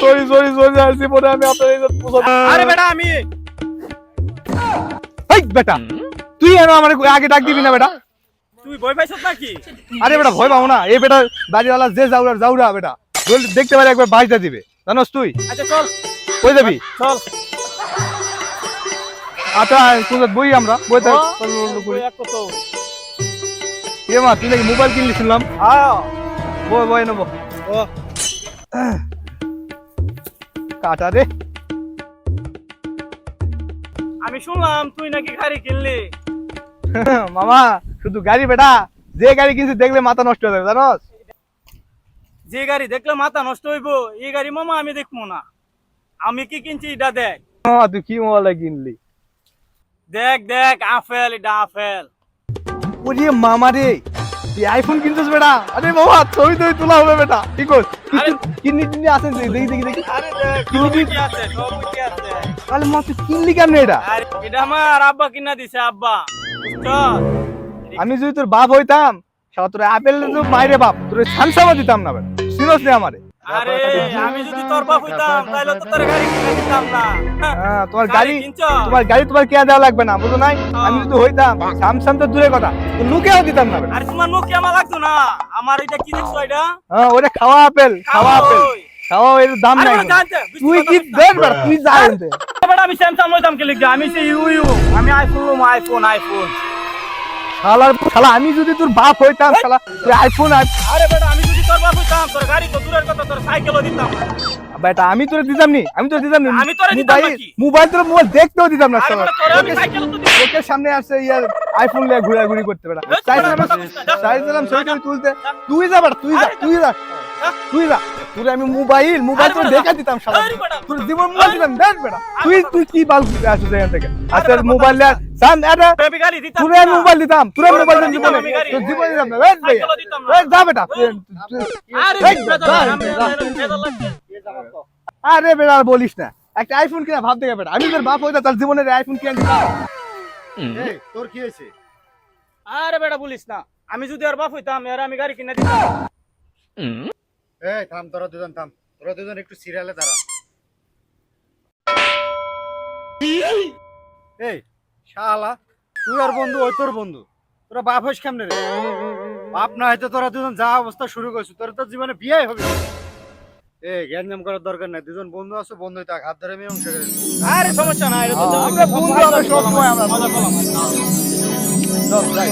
Sorry sorry sorry আর জীবনে আমি আপনার ইজ্জত পোষাবো। আরে বেটা আমি এই বেটা তুই এনো আমার আগে ডাক দিবি না বেটা। তুই ভয় পাইছস নাকি? আরে বেটা ভয় পাবো না, এই বেটা বাড়িওয়ালা যে যাওরার যাওরা বেটা দেখতে পারে একবার বাজটা দিবে জানোস তুই। আচ্ছা চল কই যাবি? চল। আচ্ছা কোথায় বই আমরা বইতে এক কত এ মা তুই নাকি মোবাইল কিনলি শুনলাম। বই বই নেবো ও কাটা রে। আমি শুনলাম তুই নাকি গাড়ি কিনলি। মামা শুধু গাড়ি বেটা, যে গাড়ি কিনছি দেখলে মাথা নষ্ট হয়ে যাবে জানোস। যে গাড়ি দেখলে মাথা নষ্ট হইব এই গাড়ি মামা আমি দেখবো না। আমি কি কিনছি এটা দেখ। তুই কি মোবাইল কিনলি? দেখ দেখ আপেল, এটা আপেল। ওরে মামা রে তুই আইফোন কিনছিস বেটা? আরে মামা ছবি তো তোলা হবে বেটা ঠিক আছে। কিডনি টিডনি আছে দেখি দেখি দেখি। আরে দেখ কিডনি কি আছে, সব কি আছে। তাহলে মা তুই কিনলি কেমনে এটা? আরে এটা আমার আব্বা কিনা দিছে আব্বা। বুঝছস? আমি যদি তোর বাপ হইতাম শালা তোর আপেল তো মাইরে বাপ তোর স্যামসাংও দিতাম না বেটা। সিরিয়াস নে আমারে। আরে আমি যদি তোর বাপ হইতাম তাহলে তো তোর গাড়ি কিনে দিতাম না। হ্যাঁ তোমার গাড়ি কিনছো? তোমার কে দেওয়া লাগবে না বুঝো নাই। আমি যদি হইতাম স্যামসাং তো দূরের কথা তো নুকেও দিতাম না বেটা। আরে তোমার মুখ কি আমার লাগতো না? আমার এটা কি দেখছো এটা? হ্যাঁ ওরে খাওয়া আপেল খাওয়া আপেল ওই। খাওয়া এর দাম আরে নাই। বেটা জানতে, তুই কি দেখ বেটা তুই যা এনতে। বেটা আমি স্যামসাং লইতাম কে লিখা? আমি সে ইউ আমি আইফোন লম, আইফোন। শালা আমি যদি তোর বাপ হইতাম শালা তুই আইফোন আরে বেটা আমি যদি তোর বাপ হইতাম তোর গাড়ি তো দূরের কথা, তোর সাইকেলও দিতাম। বেটা আমি তোরে দিতাম নি আমি তোরে দিতাম নাকি? মোবাইল দেখতেও দিতাম না আরে শালা। বেটা তোরে আমি সাইকেলও তো দিতাম। লোকের সামনে আসছে ইয়ার আইফোন নিয়ে ঘোরাঘুরি করতে বেটা। চাইছিলাম ছবি তুলতে তুই যা বেটা তুই যা তোরে আমি মোবাইল তো দেখা দিতাম শালা। তোর জীবন মোবাইল দিতাম দেখ বেটা তুই কি বাল আসছিস এখান থেকে। আচ্ছা মোবাইল সান এটা আমি গাড়ি দিতাম। তোরে আমি মোবাইল দিতাম তোরে মোবাইল দিতাম দিতাম আমি গাড়ি। তোর জীবন দিতাম না বেশ ভাই সাইকেলও দিতাম না। যা বেটা আরে এই, বেটা যা, আমি যা। বেদা লাগছে। আরে বেটা আর বলিস না একটা আইফোন কিনা ভাব দেখে বেটা। আমি তোর বাপ হইতা তার জীবনের আইফোন কিনে দিতাম। এই তোর কি হয়েছে? আরে বেটা বলিস না, আমি যদি আর বাপ হইতাম এর আমি গাড়ি কিনে দিতাম। এই থাম তোরা দুজন একটু সিরিয়ালে দাঁড়া। এই শালা তুই আর বন্ধু ওই তোর বন্ধু, তোরা বাপ হইস কেমনে রে? বাপ না হয়তো তোরা দুজন যা অবস্থা শুরু করছিস তোর তো জীবনে বিয়ে হবে। এই গ্যাঞ্জাম করার দরকার নাই, দুজন বন্ধু আছো বন্ধুই থাক, হাত ধরে মীমাংসা করে দিবি। আরে সমস্যা নাই, এটা তো আমরা বন্ধু আমরা সব সময় আমরা মজা করলাম। চল যাই।